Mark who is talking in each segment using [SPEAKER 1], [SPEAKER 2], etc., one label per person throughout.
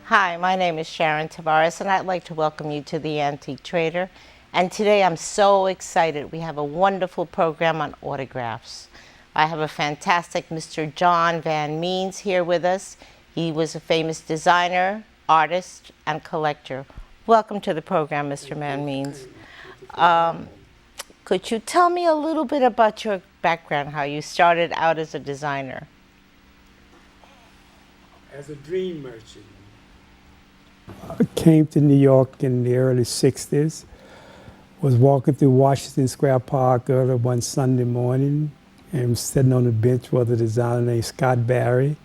[SPEAKER 1] Hi, my name is Sharon Tavares, and I'd like to welcome you to the Antique Trader. And today I'm so excited. We have a wonderful program on autographs. I have a fantastic Mr. John Van Means here with us. He was a famous designer, artist, and collector. Welcome to the program, Mr. Van Means. Could you tell me a little bit about your background, how you started out as a designer?
[SPEAKER 2] As a dream merchant. I came to New York in the early 60s, was walking through Washington Square Park early one Sunday morning and was sitting on the bench with a designer named Scott Barry.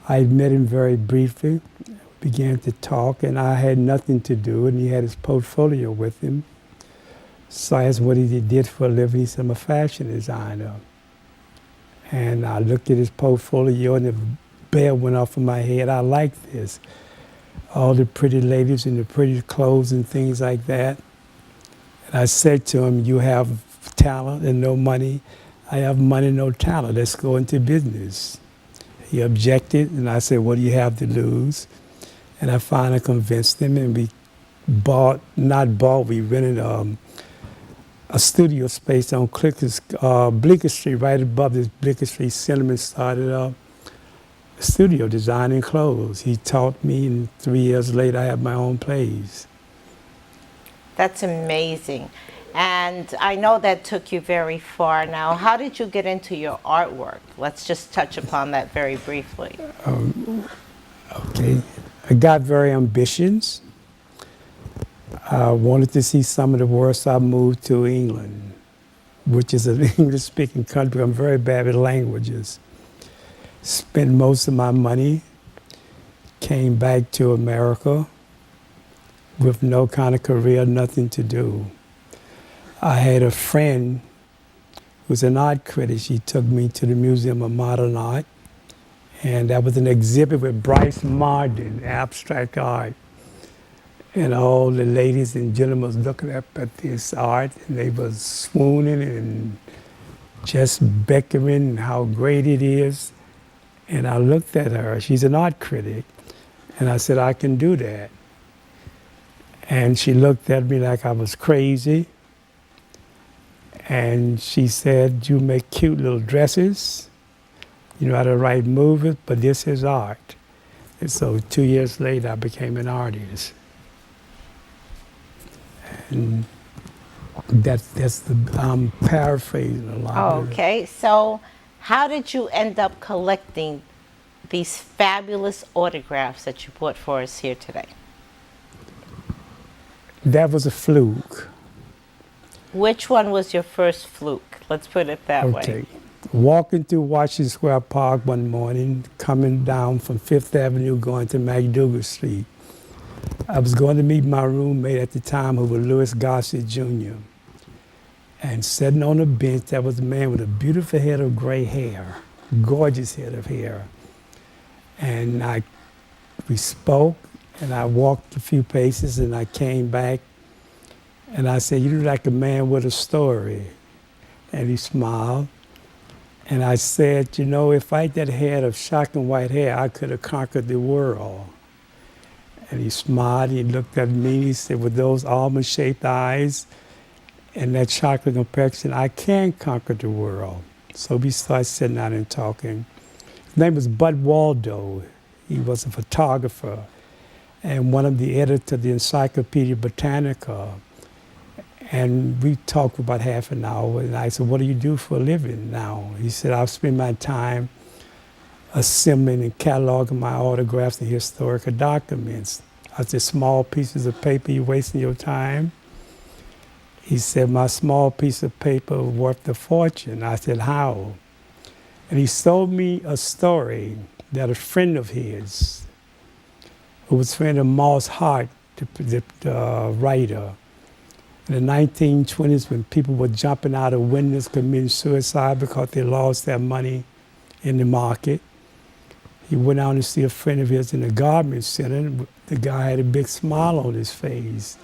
[SPEAKER 2] I met him very briefly, began to talk, and I had nothing to do, and he had his portfolio with him. So I asked what he did for a living. He said, I'm a fashion designer. And I looked at his portfolio and the bell went off in my head. I like this. All the pretty ladies in the pretty clothes and things like that. And I said to him, you have talent and no money. I have money, no talent. Let's go into business. He objected, and I said, what do you have to lose? And I finally convinced him, and we we rented a studio space on Bleecker Street, right above this Bleecker Street. Cinnamon started a studio designing clothes. He taught me, and 3 years later, I have my own place.
[SPEAKER 1] That's amazing. And I know that took you very far. Now, how did you get into your artwork? Let's just touch upon that very briefly.
[SPEAKER 2] Okay. I got very ambitious. I wanted to see some of the world, so I moved to England, which is an English-speaking country. I'm very bad with languages. Spent most of my money, came back to America with no kind of career, nothing to do. I had a friend who was an art critic. She took me to the Museum of Modern Art, and that was an exhibit with Bryce Marden, abstract art. And all the ladies and gentlemen was looking up at this art, and they was swooning and just beckoning how great it is. And I looked at her, she's an art critic, and I said, I can do that. And she looked at me like I was crazy. And she said, you make cute little dresses, you know how to write movies, but this is art. And so 2 years later, I became an artist. And I'm paraphrasing a lot.
[SPEAKER 1] Okay, so how did you end up collecting these fabulous autographs that you brought for us here today?
[SPEAKER 2] That was a fluke.
[SPEAKER 1] Which one was your first fluke? Let's put it that
[SPEAKER 2] Okay.
[SPEAKER 1] way.
[SPEAKER 2] Walking through Washington Square Park one morning, coming down from Fifth Avenue, going to MacDougal Street. I was going to meet my roommate at the time, who was Louis Gossett Jr. And sitting on a bench, there was a man with a beautiful head of gray hair, gorgeous head of hair. And we spoke, and I walked a few paces, and I came back, and I said, you look like a man with a story. And he smiled. And I said, you know, if I had that head of shocking white hair, I could have conquered the world. And he smiled, he looked at me, and he said, with those almond-shaped eyes and that chocolate complexion, I can conquer the world. So we started sitting down and talking. His name was Bud Waldo. He was a photographer and one of the editors of the Encyclopedia Britannica. And we talked for about half an hour, and I said, what do you do for a living now? He said, I spend my time assembling and cataloging my autographs and historical documents. I said, small pieces of paper, you wasting your time? He said, my small piece of paper worth a fortune. I said, how? And he told me a story that a friend of his, who was a friend of Moss Hart, the writer, in the 1920s when people were jumping out of windows committing suicide because they lost their money in the market. He went out to see a friend of his in the garment center. And the guy had a big smile on his face.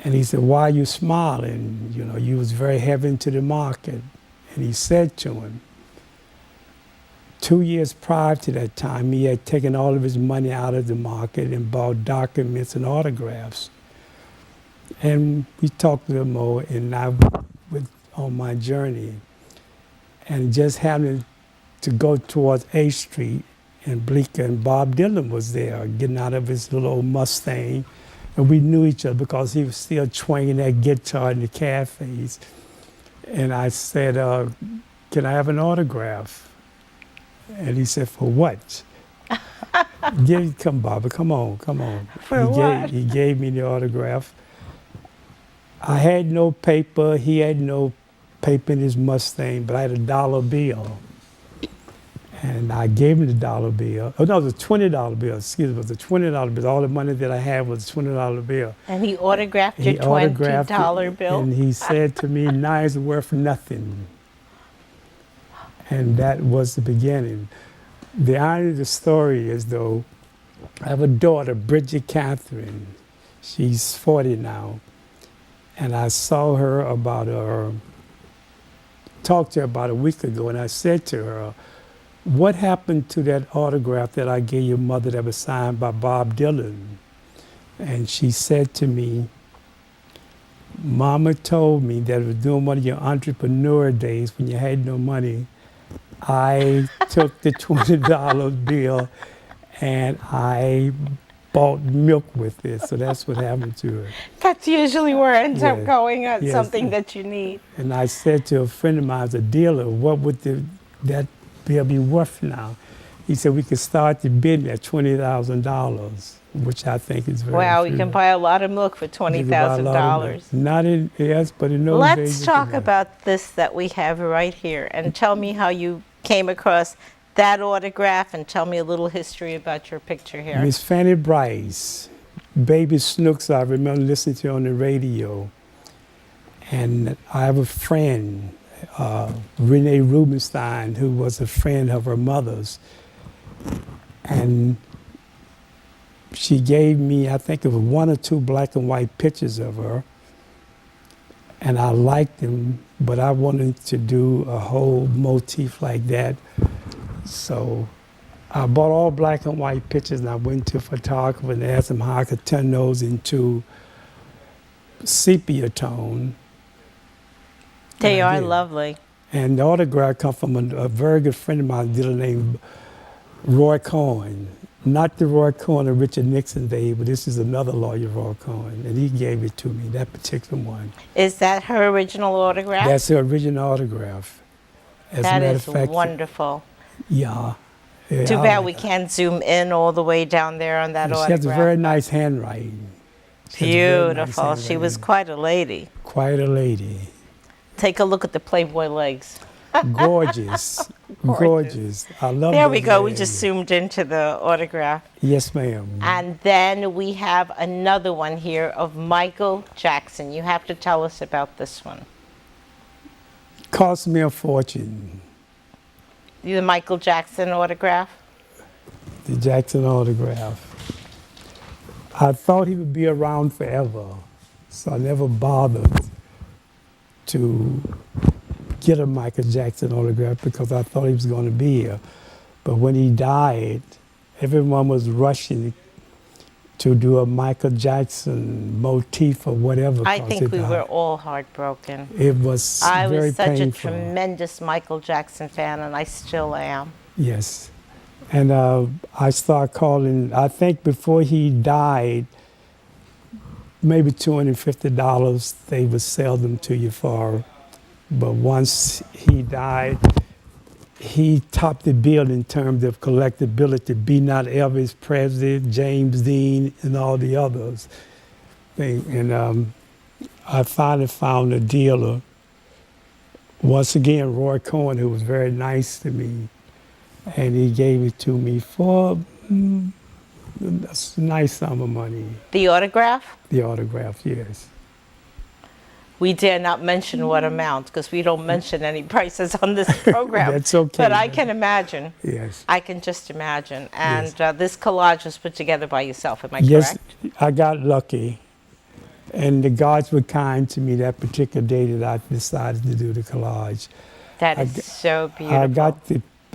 [SPEAKER 2] And he said, "Why are you smiling? You know, you was very heavy into the market." And he said to him, 2 years prior to that time, he had taken all of his money out of the market and bought documents and autographs. And we talked a little more, and I went on my journey. And just happened to go towards A Street and Bleecker, and Bob Dylan was there, getting out of his little old Mustang. And we knew each other because he was still twanging that guitar in the cafes. And I said, "Can I have an autograph?" And he said, "For what?" Come, Bobby, come on.
[SPEAKER 1] For what?
[SPEAKER 2] He gave me the autograph. I had no paper. He had no paper in his Mustang, but I had a dollar bill. And I gave him the dollar bill. Oh, no, it was a $20 bill. Excuse me, it was a $20 bill. All the money that I had was a $20 bill.
[SPEAKER 1] And he autographed your
[SPEAKER 2] He autographed
[SPEAKER 1] $20
[SPEAKER 2] it,
[SPEAKER 1] bill?
[SPEAKER 2] and he said to me, "Now it's worth nothing." And that was the beginning. The irony of the story is, though, I have a daughter, Bridget Catherine. She's 40 now. And I saw her talked to her about a week ago, and I said to her, "What happened to that autograph that I gave your mother that was signed by Bob Dylan?" And she said to me, "Mama told me that it was during one of your entrepreneur days when you had no money, I took the $20 bill and I bought milk with it." So that's what happened to her.
[SPEAKER 1] That's usually where it ends up
[SPEAKER 2] Yes.
[SPEAKER 1] going on,
[SPEAKER 2] Yes.
[SPEAKER 1] something that you need.
[SPEAKER 2] And I said to a friend of mine, as a dealer, "What would that bill be worth now?" He said, "We could start the bidding at $20,000, which I think is very
[SPEAKER 1] Wow, you
[SPEAKER 2] few.
[SPEAKER 1] can buy a lot of milk for
[SPEAKER 2] You can buy a lot of
[SPEAKER 1] $20,000.
[SPEAKER 2] milk. Not in, yes, but in those days.
[SPEAKER 1] Let's
[SPEAKER 2] you
[SPEAKER 1] talk
[SPEAKER 2] could buy.
[SPEAKER 1] about this that we have right here and tell me how you came across that autograph and tell me a little history about your picture here.
[SPEAKER 2] Miss Fanny Bryce, Baby Snooks, I remember listening to on the radio. And I have a friend, Renee Rubenstein, who was a friend of her mother's. And she gave me, I think it was 1 or 2 black and white pictures of her. And I liked them, but I wanted to do a whole motif like that. So I bought all black and white pictures, and I went to a photographer and asked him how I could turn those into sepia tone.
[SPEAKER 1] They
[SPEAKER 2] And I
[SPEAKER 1] are
[SPEAKER 2] did.
[SPEAKER 1] lovely.
[SPEAKER 2] And the autograph come from a very good friend of mine, a dealer named Roy Cohen. Not the Roy Cohen of Richard Nixon day, but this is another lawyer, Roy Cohen, and he gave it to me, that particular one.
[SPEAKER 1] Is that her original autograph?
[SPEAKER 2] That's her original autograph. As a
[SPEAKER 1] That
[SPEAKER 2] matter
[SPEAKER 1] is
[SPEAKER 2] of fact,
[SPEAKER 1] wonderful.
[SPEAKER 2] yeah. Yeah,
[SPEAKER 1] Too
[SPEAKER 2] I
[SPEAKER 1] bad
[SPEAKER 2] like
[SPEAKER 1] we
[SPEAKER 2] her.
[SPEAKER 1] can't zoom in all the way down there on that
[SPEAKER 2] She
[SPEAKER 1] autograph.
[SPEAKER 2] has a very nice handwriting. She has a very nice
[SPEAKER 1] Beautiful. She was
[SPEAKER 2] handwriting.
[SPEAKER 1] quite a lady.
[SPEAKER 2] Quite a lady.
[SPEAKER 1] Take a look at the Playboy legs.
[SPEAKER 2] Gorgeous. Gorgeous. I love
[SPEAKER 1] There we
[SPEAKER 2] those
[SPEAKER 1] go. We
[SPEAKER 2] legs.
[SPEAKER 1] just zoomed into the autograph.
[SPEAKER 2] Yes, ma'am.
[SPEAKER 1] And then we have another one here of Michael Jackson. You have to tell us about this one.
[SPEAKER 2] Cost me a fortune.
[SPEAKER 1] The Michael Jackson autograph.
[SPEAKER 2] The Jackson autograph. I thought he would be around forever, so I never bothered to get a Michael Jackson autograph because I thought he was going to be here. But when he died, everyone was rushing to do a Michael Jackson motif or whatever.
[SPEAKER 1] I
[SPEAKER 2] 'cause
[SPEAKER 1] think
[SPEAKER 2] it
[SPEAKER 1] we
[SPEAKER 2] died.
[SPEAKER 1] were all heartbroken.
[SPEAKER 2] It was
[SPEAKER 1] I
[SPEAKER 2] very
[SPEAKER 1] was such
[SPEAKER 2] painful.
[SPEAKER 1] a tremendous Michael Jackson fan, and I still am.
[SPEAKER 2] Yes. And I started calling, I think before he died, maybe $250 they would sell them to you for. But once he died, he topped the bill in terms of collectability. Be Not Elvis Presley, James Dean, and all the others. And I finally found a dealer Once again, Roy Cohen, who was very nice to me, and he gave it to me for a nice sum of money.
[SPEAKER 1] The autograph?
[SPEAKER 2] The autograph, yes.
[SPEAKER 1] We dare not mention what amount because we don't mention any prices on this program.
[SPEAKER 2] That's okay.
[SPEAKER 1] But I can imagine.
[SPEAKER 2] Yes.
[SPEAKER 1] I can just imagine. And this collage was put together by yourself, am I
[SPEAKER 2] Yes,
[SPEAKER 1] correct?
[SPEAKER 2] I got lucky. And the gods were kind to me that particular day that I decided to do the collage.
[SPEAKER 1] That
[SPEAKER 2] I
[SPEAKER 1] is
[SPEAKER 2] g-
[SPEAKER 1] so beautiful.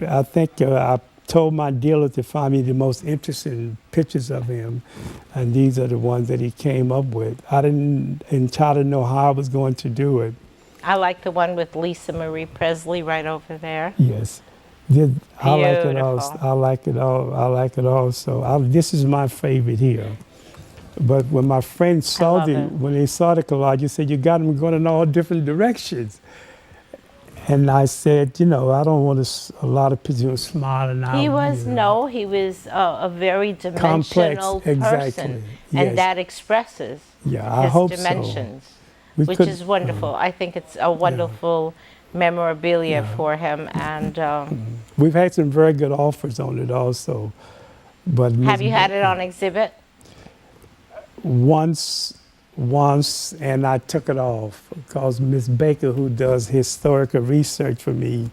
[SPEAKER 2] I told my dealer to find me the most interesting pictures of him, and these are the ones that he came up with. I didn't entirely know how I was going to do it.
[SPEAKER 1] I like the one with Lisa Marie Presley right over there.
[SPEAKER 2] Yes. I like it all.
[SPEAKER 1] Beautiful.
[SPEAKER 2] I like it all. I like it also. This is my favorite here. But when my friends saw
[SPEAKER 1] love it.
[SPEAKER 2] when they saw the collage, they said, you got them going in all different directions. And I said, I don't want a lot of people smiling out.
[SPEAKER 1] He was a very dimensional person,
[SPEAKER 2] exactly. Yes.
[SPEAKER 1] and that expresses
[SPEAKER 2] Yeah, I
[SPEAKER 1] his
[SPEAKER 2] hope so.
[SPEAKER 1] dimensions,
[SPEAKER 2] We
[SPEAKER 1] which
[SPEAKER 2] could-
[SPEAKER 1] is wonderful. I think it's a wonderful memorabilia for him. And
[SPEAKER 2] We've had some very good offers on it also. But
[SPEAKER 1] have you had it on exhibit?
[SPEAKER 2] once, and I took it off because Miss Baker, who does historical research for me,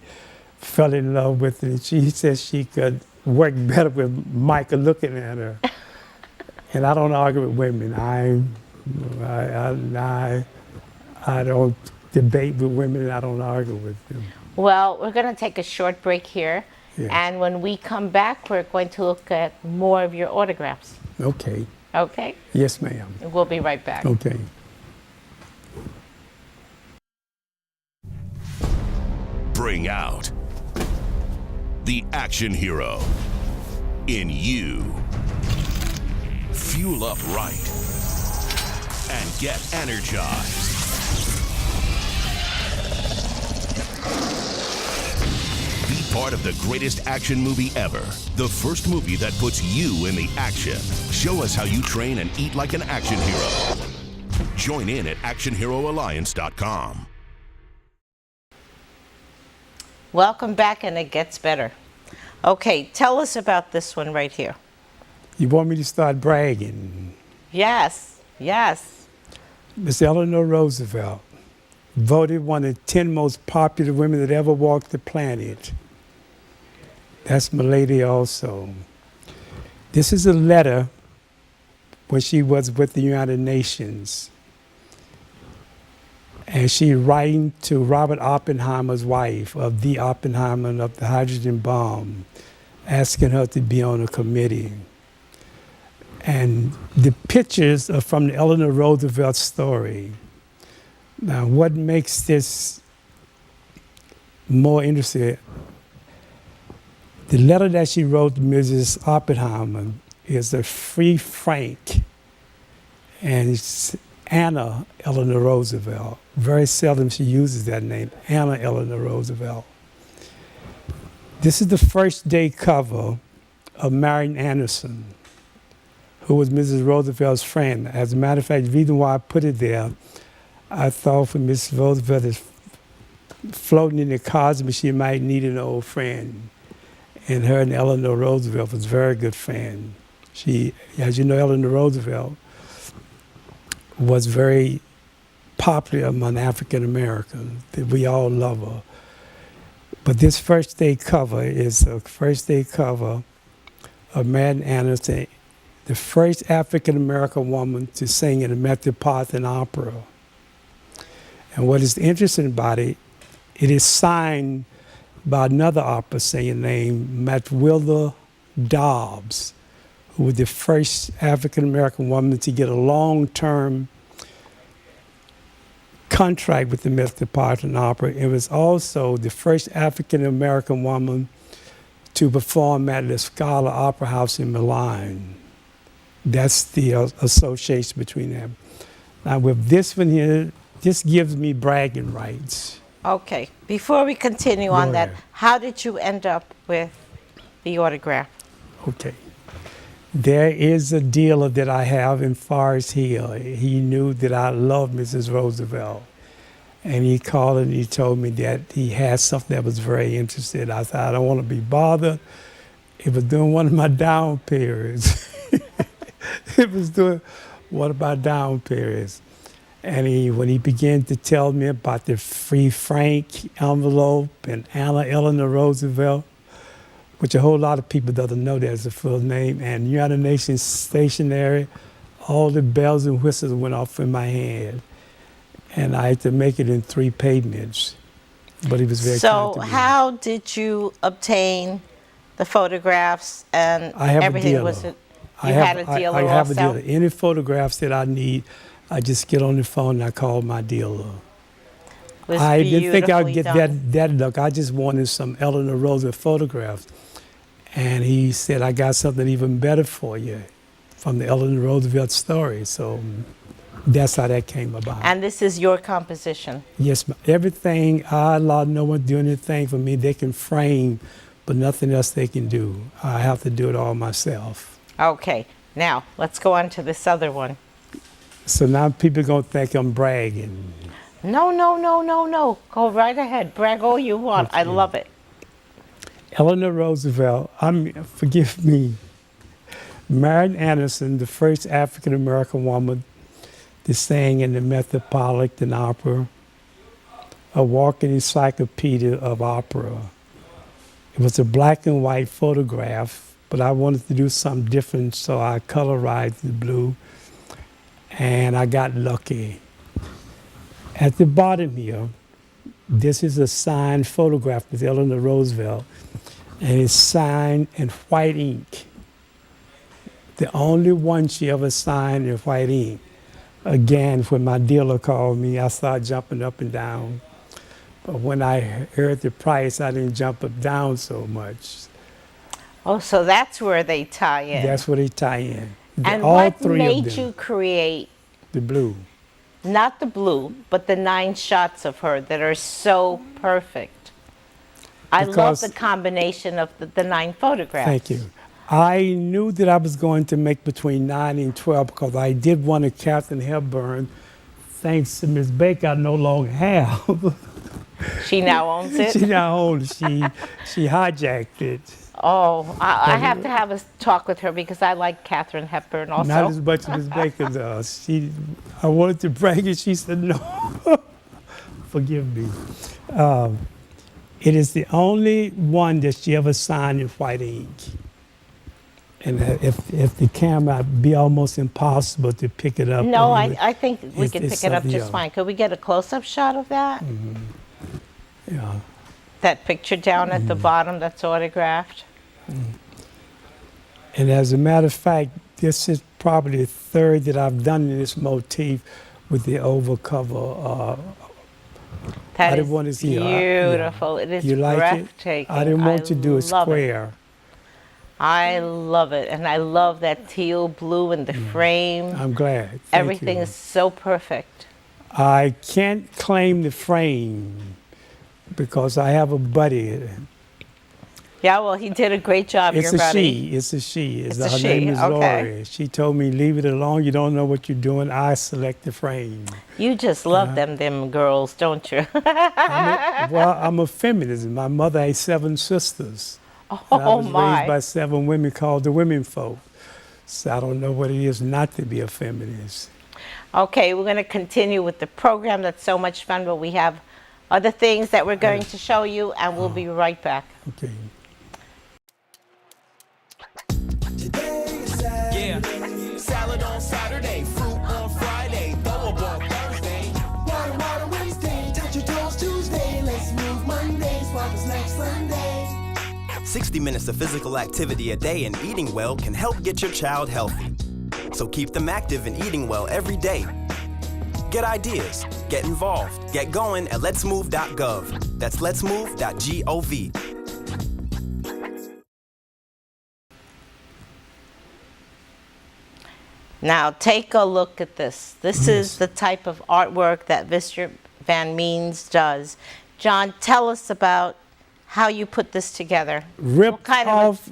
[SPEAKER 2] fell in love with it. And she said she could work better with Micah looking at her. And I don't argue with women. I don't debate with women, and I don't argue with them.
[SPEAKER 1] Well, we're going to take a short break here.
[SPEAKER 2] Yes.
[SPEAKER 1] And when we come back, we're going to look at more of your autographs.
[SPEAKER 2] Okay.
[SPEAKER 1] Okay?
[SPEAKER 2] Yes, ma'am.
[SPEAKER 1] We'll be right back.
[SPEAKER 2] Okay.
[SPEAKER 3] Bring out the action hero in you. Fuel up right and get energized. Be part of the greatest action movie ever. The first movie that puts you in the action. Show us how you train and eat like an action hero. Join in at actionheroalliance.com.
[SPEAKER 1] Welcome back, and it gets better. Okay, tell us about this one right here.
[SPEAKER 2] You want me to start bragging?
[SPEAKER 1] Yes, yes.
[SPEAKER 2] Miss Eleanor Roosevelt, voted one of the 10 most popular women that ever walked the planet. That's my lady also. This is a letter when she was with the United Nations. And she writing to Robert Oppenheimer's wife, of the Oppenheimer of the hydrogen bomb, asking her to be on a committee. And the pictures are from the Eleanor Roosevelt story. Now, what makes this more interesting, the letter that she wrote to Mrs. Oppenheimer is a free Frank, and it's Anna Eleanor Roosevelt. Very seldom she uses that name, Anna Eleanor Roosevelt. This is the first day cover of Marian Anderson, who was Mrs. Roosevelt's friend. As a matter of fact, the reason why I put it there, I thought for Mrs. Roosevelt is floating in the cosmos, she might need an old friend. And her and Eleanor Roosevelt was a very good friend. She, as you know, Eleanor Roosevelt was very popular among African Americans. We all love her. But this first day cover is a first day cover of Marian Anderson, the first African American woman to sing in the Metropolitan Opera. And what is interesting about it, it is signed by another opera singer named Matilda Dobbs, who was the first African American woman to get a long-term contract with the Metropolitan Opera. It was also the first African American woman to perform at the Scala Opera House in Milan. That's the association between them. Now with this one here, this gives me bragging rights.
[SPEAKER 1] Okay, before we continue on
[SPEAKER 2] Go
[SPEAKER 1] that,
[SPEAKER 2] ahead.
[SPEAKER 1] how did you end up with the autograph?
[SPEAKER 2] Okay. There is a dealer that I have in Forest Hill. He knew that I loved Mrs. Roosevelt. And he called and he told me that he had something that was very interesting. I said, I don't want to be bothered. It was during one of my down periods. It was during one of my down periods. And when he began to tell me about the Free Frank envelope and Anna Eleanor Roosevelt, which a whole lot of people doesn't know that's a full name, and United Nations stationery, all the bells and whistles went off in my head. And I had to make it in 3 payments. But he was very kind to me.
[SPEAKER 1] So how did you obtain the photographs and
[SPEAKER 2] I have
[SPEAKER 1] everything?
[SPEAKER 2] a dealer.
[SPEAKER 1] Was it you had a dealer
[SPEAKER 2] I have
[SPEAKER 1] also?
[SPEAKER 2] a dealer. Any photographs that I need, I just get on the phone and I call my dealer.
[SPEAKER 1] Was
[SPEAKER 2] I didn't think I'd
[SPEAKER 1] beautifully
[SPEAKER 2] get
[SPEAKER 1] done.
[SPEAKER 2] that look. I just wanted some Eleanor Roosevelt photographs. And he said, I got something even better for you from the Eleanor Roosevelt story. So that's how that came about.
[SPEAKER 1] And this is your composition.
[SPEAKER 2] Yes, everything, I allowed no one to do anything for me. They can frame, but nothing else they can do. I have to do it all myself.
[SPEAKER 1] Okay, now let's go on to this other one.
[SPEAKER 2] So now people going to think I'm bragging.
[SPEAKER 1] No, no, no, no, no. Go right ahead. Brag all you want. I love it.
[SPEAKER 2] Eleanor Roosevelt, forgive me, Marian Anderson, the first African-American woman to sing in the Metropolitan Opera, a walking encyclopedia of opera. It was a black and white photograph, but I wanted to do something different, so I colorized the blue, and I got lucky. At the bottom here, this is a signed photograph with Eleanor Roosevelt, and it's signed in white ink. The only one she ever signed in white ink. Again, when my dealer called me, I started jumping up and down. But when I heard the price, I didn't jump up down so much.
[SPEAKER 1] Oh, so that's where they tie in.
[SPEAKER 2] That's where they tie in.
[SPEAKER 1] And
[SPEAKER 2] all
[SPEAKER 1] what
[SPEAKER 2] 3
[SPEAKER 1] made
[SPEAKER 2] of them,
[SPEAKER 1] you create
[SPEAKER 2] the blue.
[SPEAKER 1] not the blue, but the 9 shots of her that are so perfect? I love
[SPEAKER 2] Because-
[SPEAKER 1] the combination of the 9 photographs.
[SPEAKER 2] Thank you. I knew that I was going to make between 9 and 12 because I did one of Katharine Hepburn. Thanks to Ms. Baker, I no longer have.
[SPEAKER 1] She now owns it.
[SPEAKER 2] She now owns. She hijacked it.
[SPEAKER 1] Oh, I have to have a talk with her because I like Katharine Hepburn also.
[SPEAKER 2] Not as much as Ms. Baker does. I wanted to brag it. She said no. Forgive me. It is the only one that she ever signed in white ink. And if the camera, it'd be almost impossible to pick it up.
[SPEAKER 1] No,
[SPEAKER 2] And
[SPEAKER 1] I think we
[SPEAKER 2] it's-
[SPEAKER 1] can
[SPEAKER 2] it's
[SPEAKER 1] pick it up
[SPEAKER 2] something
[SPEAKER 1] just
[SPEAKER 2] else.
[SPEAKER 1] fine. Could we get a close-up shot of that?
[SPEAKER 2] Yeah.
[SPEAKER 1] That picture down at the bottom that's autographed?
[SPEAKER 2] And as a matter of fact, this is probably the 3rd that I've done in this motif with the oval cover.
[SPEAKER 1] That
[SPEAKER 2] didn't
[SPEAKER 1] is
[SPEAKER 2] want to see it. Yeah.
[SPEAKER 1] beautiful. It is
[SPEAKER 2] You like
[SPEAKER 1] breathtaking.
[SPEAKER 2] it? I didn't want to do a
[SPEAKER 1] love it.
[SPEAKER 2] square.
[SPEAKER 1] I love it. And I love that teal blue in the frame.
[SPEAKER 2] I'm glad. Thank
[SPEAKER 1] Everything
[SPEAKER 2] you.
[SPEAKER 1] is so perfect.
[SPEAKER 2] I can't claim the frame because I have a buddy.
[SPEAKER 1] Yeah, well, he did a great job,
[SPEAKER 2] It's
[SPEAKER 1] your
[SPEAKER 2] a
[SPEAKER 1] buddy.
[SPEAKER 2] she. It's a she.
[SPEAKER 1] It's
[SPEAKER 2] Her
[SPEAKER 1] a she,
[SPEAKER 2] name is
[SPEAKER 1] okay.
[SPEAKER 2] Lori. She told me, leave it alone. You don't know what you're doing. I select the frame.
[SPEAKER 1] You just love them girls, don't you?
[SPEAKER 2] I'm a feminist. My mother had 7 sisters. And I
[SPEAKER 1] Oh,
[SPEAKER 2] was
[SPEAKER 1] my.
[SPEAKER 2] raised by 7 women called the women folk. So I don't know what it is not to be a feminist.
[SPEAKER 1] Okay, we're going to continue with the program. That's so much fun, but we have other things that we're going to show you, and we'll be right back.
[SPEAKER 2] Okay.
[SPEAKER 4] Yeah. Salad on Saturday, fruit on Friday, throw a ball Thursday.
[SPEAKER 5] Water Wednesday, touch your toes Tuesday. Let's move Monday, sparkles next Sunday.
[SPEAKER 4] 60 minutes of physical activity a day and eating well can help get your child healthy. So keep them active and eating well every day. Get ideas, get involved, get going at letsmove.gov. That's letsmove.gov.
[SPEAKER 1] Now, take a look at this. This is the type of artwork that Mr. Van Means does. John, tell us about how you put this together.
[SPEAKER 2] Rip
[SPEAKER 1] What kind of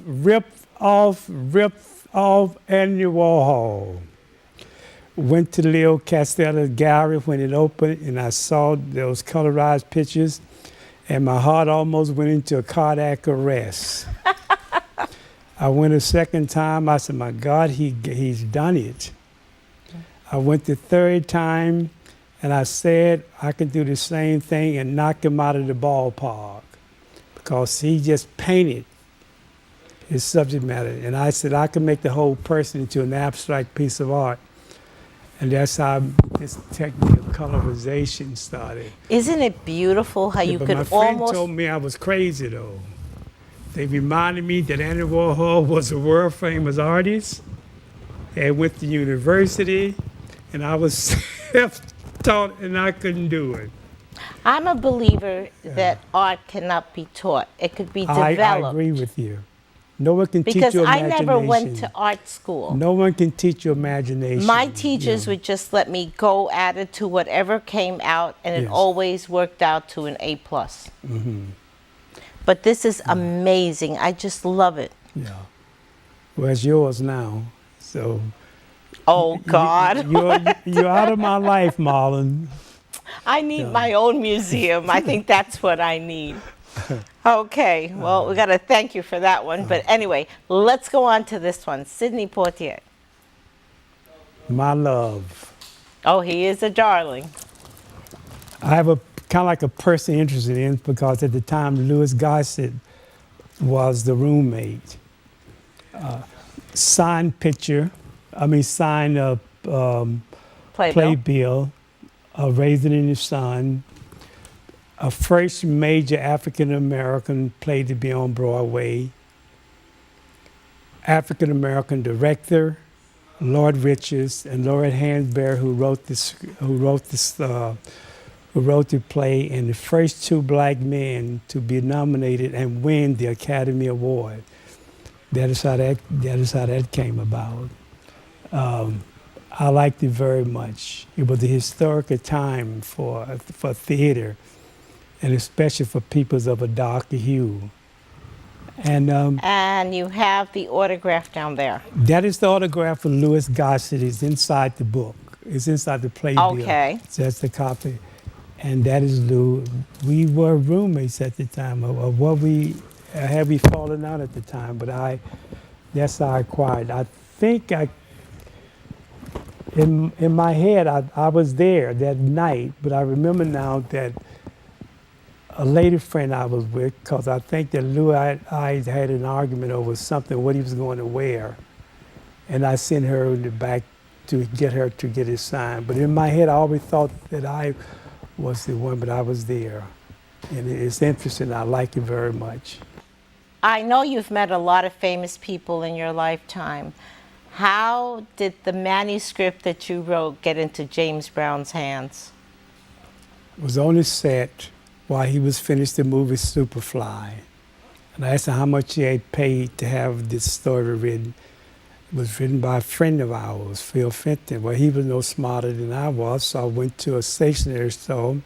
[SPEAKER 2] off Andy Warhol. went to Leo Castella's gallery when it opened, and I saw those colorized pictures, and my heart almost went into a cardiac arrest. I went a second time. I said, my God, he's done it. I went the third time, and I said I can do the same thing and knock him out of the ballpark, because he just painted his subject matter. And I said I can make the whole person into an abstract piece of art. And that's how this technique of colorization started.
[SPEAKER 1] Isn't it beautiful how
[SPEAKER 2] Yeah,
[SPEAKER 1] you
[SPEAKER 2] but
[SPEAKER 1] could
[SPEAKER 2] my friend
[SPEAKER 1] almost...
[SPEAKER 2] told me I was crazy, though. They reminded me that Andy Warhol was a world-famous artist and went to university, and I was self-taught and I couldn't do it.
[SPEAKER 1] I'm a believer that art cannot be taught. It could be developed.
[SPEAKER 2] I agree with you. No one can teach
[SPEAKER 1] Because
[SPEAKER 2] your
[SPEAKER 1] I
[SPEAKER 2] imagination.
[SPEAKER 1] never went to art school.
[SPEAKER 2] No one can teach your imagination.
[SPEAKER 1] My teachers would just let me go at it to whatever came out, and it
[SPEAKER 2] Yes.
[SPEAKER 1] always worked out to an A+. But this is amazing. I just love it.
[SPEAKER 2] Yeah. Well, it's yours now. So
[SPEAKER 1] Oh, God.
[SPEAKER 2] you're out of my life, Marlon.
[SPEAKER 1] I need my own museum. I think that's what I need. Okay, well, we got to thank you for that one. But anyway, let's go on to this one. Sidney Poitier.
[SPEAKER 2] My love.
[SPEAKER 1] Oh, he is a darling.
[SPEAKER 2] I have a kind of like a person interested in, because at the time Louis Gossett was the roommate. Signed playbill, Raisin in the Sun, a first major African American play to be on Broadway. African American director, Lord Richards, and Lord Hansberry, who wrote the play, and the first two black men to be nominated and win the Academy Award. That is how that came about. I liked it very much. It was a historical time for theater, and especially for peoples of a darker hue.
[SPEAKER 1] And you have the autograph down there.
[SPEAKER 2] That is the autograph of Louis Gossett. It's inside the book. It's inside the playbill.
[SPEAKER 1] Okay.
[SPEAKER 2] So that's the copy. And that is Lou. We were roommates at the time. Had we fallen out at the time, but that's how I acquired. I think in my head, I was there that night, but I remember now that a lady friend I was with, because I think that Lou and I had an argument over something, what he was going to wear. And I sent her in the back to get her to get it signed. But in my head, I always thought that I was the one, but I was there. And it's interesting. I like it very much.
[SPEAKER 1] I know you've met a lot of famous people in your lifetime. How did the manuscript that you wrote get into James Brown's hands?
[SPEAKER 2] It was on his set while he was finished the movie Superfly. And I asked him how much he had paid to have this story written. It was written by a friend of ours, Phil Fenton. Well, he was no smarter than I was, so I went to a stationery store,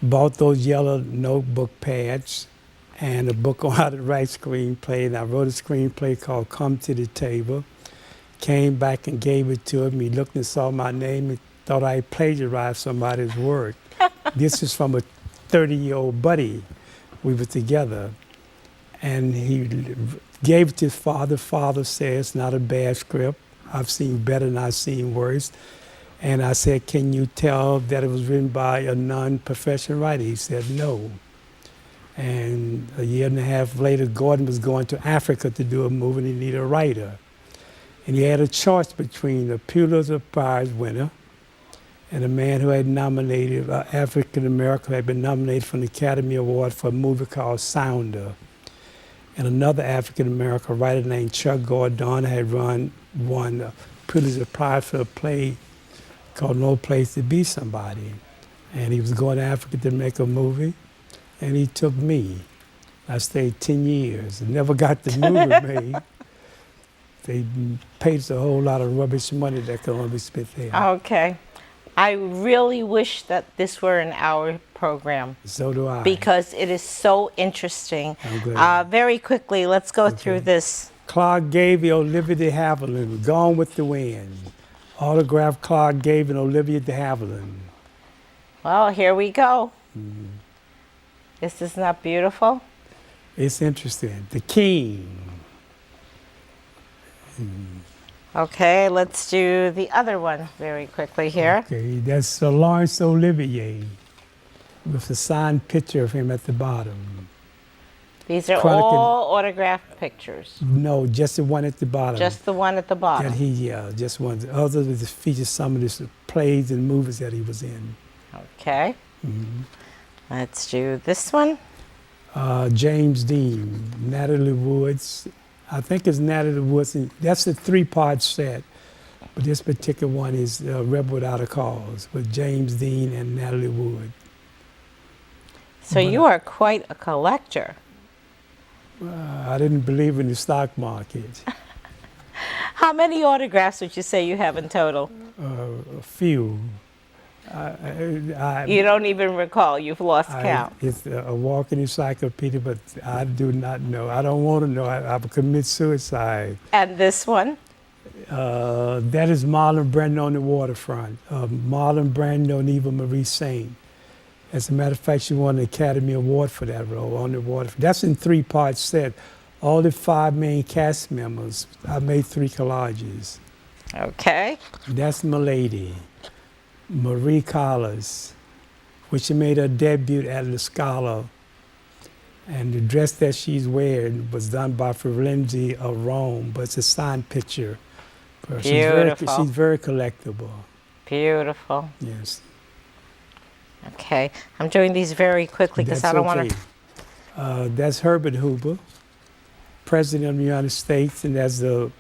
[SPEAKER 2] bought those yellow notebook pads, and a book on how to write screenplay. And I wrote a screenplay called Come to the Table. Came back and gave it to him. He looked and saw my name and thought I plagiarized somebody's work. This is from a 30-year-old buddy. We were together. And he gave it to his father. Father says, not a bad script. I've seen better and I've seen worse. And I said, can you tell that it was written by a non-professional writer? He said, no. And a year and a half later, Gordon was going to Africa to do a movie and he needed a writer. And he had a choice between a Pulitzer Prize winner and a man who had nominated, African American, had been nominated for an Academy Award for a movie called Sounder. And another African American writer named Chuck Gordon had won a Pulitzer Prize for a play called No Place to Be Somebody. And he was going to Africa to make a movie, and he took me. I stayed 10 years and never got the movie made. They paid us a whole lot of rubbish money that could only be spent there.
[SPEAKER 1] Okay. I really wish that this were an hour program.
[SPEAKER 2] So do I.
[SPEAKER 1] Because it is so interesting.
[SPEAKER 2] I'm glad.
[SPEAKER 1] Very quickly, let's go through this.
[SPEAKER 2] Clark Gable, Olivia de Havilland, Gone with the Wind. Autograph Clark Gable and Olivia de Havilland.
[SPEAKER 1] Well, here we go. This is not beautiful.
[SPEAKER 2] It's interesting. The King.
[SPEAKER 1] Okay, let's do the other one very quickly here.
[SPEAKER 2] Okay, that's Sir Laurence Olivier with a signed picture of him at the bottom.
[SPEAKER 1] These are
[SPEAKER 2] Chronicling-
[SPEAKER 1] all autographed pictures.
[SPEAKER 2] No, just the one at the bottom.
[SPEAKER 1] Just the one at the bottom.
[SPEAKER 2] that just one. The other that features some of the plays and movies that he was in.
[SPEAKER 1] Okay. Let's do this one.
[SPEAKER 2] James Dean, Natalie Woods. I think it's Natalie Woods. And that's a 3-part set, but this particular one is Rebel Without a Cause with James Dean and Natalie Wood.
[SPEAKER 1] So you are quite a collector.
[SPEAKER 2] I didn't believe in the stock market.
[SPEAKER 1] How many autographs would you say you have in total?
[SPEAKER 2] A few.
[SPEAKER 1] You don't even recall. You've lost count.
[SPEAKER 2] It's a walking encyclopedia, but I do not know. I don't want to know. I would commit suicide.
[SPEAKER 1] And this one?
[SPEAKER 2] That is Marlon Brando on the waterfront. Marlon Brando and Eva Marie Saint. As a matter of fact, she won an Academy Award for that role on the waterfront. That's in 3-part set. All the 5 main cast members. I made 3 collages.
[SPEAKER 1] Okay.
[SPEAKER 2] That's my lady, Marie Callas, which she made her debut at La Scala. And the dress that she's wearing was done by Firenze of Rome, but it's a signed picture.
[SPEAKER 1] Beautiful.
[SPEAKER 2] She's very collectible.
[SPEAKER 1] Beautiful.
[SPEAKER 2] Yes.
[SPEAKER 1] Okay. I'm doing these very quickly because I don't want to.
[SPEAKER 2] That's Herbert Hoover, President of the United States, and there's a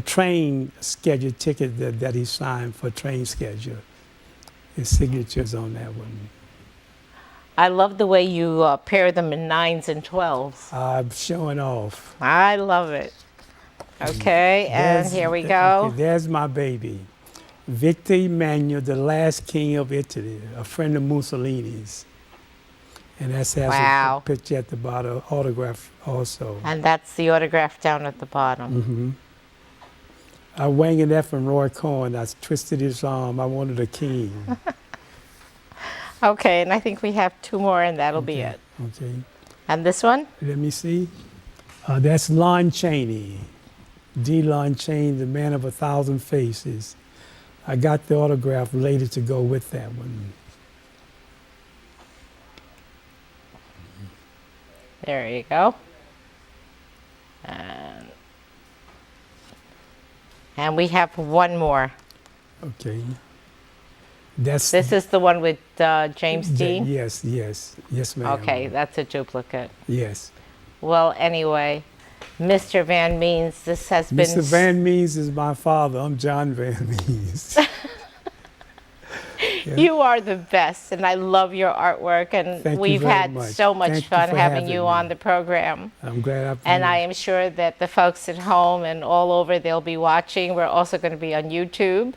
[SPEAKER 2] train schedule ticket that he signed for train schedule. His signature's on that one.
[SPEAKER 1] I love the way you pair them in 9s and 12s.
[SPEAKER 2] I'm showing off.
[SPEAKER 1] I love it. Okay, and here we go.
[SPEAKER 2] Okay, there's my baby. Victor Emmanuel, the last king of Italy, a friend of Mussolini's. And that has
[SPEAKER 1] Wow.
[SPEAKER 2] a picture at the bottom, autograph also.
[SPEAKER 1] And that's the autograph down at the bottom.
[SPEAKER 2] I wanged that from Roy Cohn. I twisted his arm. I wanted a king.
[SPEAKER 1] Okay, and I think we have 2 more, and that'll be it.
[SPEAKER 2] Okay.
[SPEAKER 1] And this one?
[SPEAKER 2] Let me see. That's Lon Chaney. D. Lon Chaney, the man of 1,000 faces. I got the autograph later to go with that one.
[SPEAKER 1] There you go. And we have 1 more.
[SPEAKER 2] Okay. That's
[SPEAKER 1] This is the one with James Dean?
[SPEAKER 2] Yes, ma'am.
[SPEAKER 1] Okay, that's a duplicate.
[SPEAKER 2] Yes.
[SPEAKER 1] Well, anyway, Mr. Van Means, this has been...
[SPEAKER 2] Mr. Van Means is my father. I'm John Van Means.
[SPEAKER 1] You are the best, and I love your artwork, and
[SPEAKER 2] Thank you
[SPEAKER 1] we've
[SPEAKER 2] very
[SPEAKER 1] had
[SPEAKER 2] much.
[SPEAKER 1] so much
[SPEAKER 2] Thank you
[SPEAKER 1] fun
[SPEAKER 2] for
[SPEAKER 1] having
[SPEAKER 2] having
[SPEAKER 1] you
[SPEAKER 2] me.
[SPEAKER 1] on the program.
[SPEAKER 2] I'm glad I've
[SPEAKER 1] And I am sure that the folks at home and all over, they'll be watching. We're also going to be on YouTube.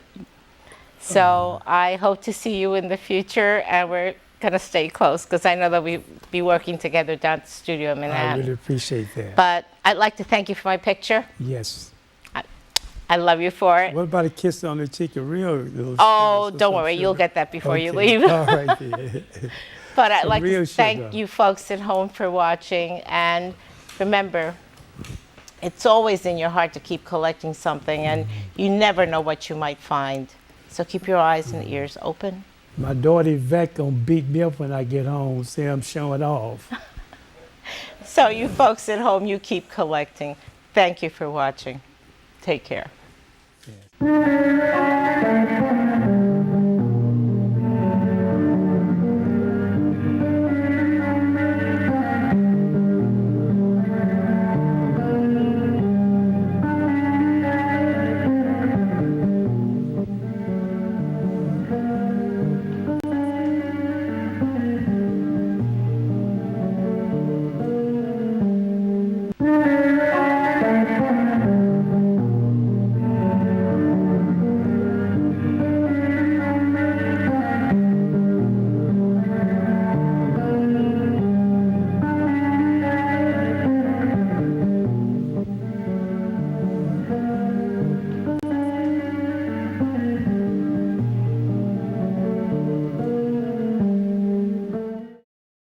[SPEAKER 1] So I hope to see you in the future, and we're going to stay close because I know that we'll be working together down at the studio in
[SPEAKER 2] I
[SPEAKER 1] Manhattan.
[SPEAKER 2] really appreciate that.
[SPEAKER 1] But I'd like to thank you for my picture.
[SPEAKER 2] Yes.
[SPEAKER 1] I love you for it.
[SPEAKER 2] What about a kiss on the cheek? A real little
[SPEAKER 1] Oh,
[SPEAKER 2] sugar,
[SPEAKER 1] don't
[SPEAKER 2] some
[SPEAKER 1] worry,
[SPEAKER 2] sugar?
[SPEAKER 1] you'll get that before you
[SPEAKER 2] Okay.
[SPEAKER 1] leave.
[SPEAKER 2] All right. Then.
[SPEAKER 1] But I'd
[SPEAKER 2] Some
[SPEAKER 1] like
[SPEAKER 2] real
[SPEAKER 1] to thank
[SPEAKER 2] sugar.
[SPEAKER 1] you folks at home for watching. And remember, it's always in your heart to keep collecting something, and you never know what you might find. So keep your eyes and ears open.
[SPEAKER 2] My daughter Yvette gonna beat me up when I get home. Say I'm showing off.
[SPEAKER 1] So you folks at home, you keep collecting. Thank you for watching. Take care.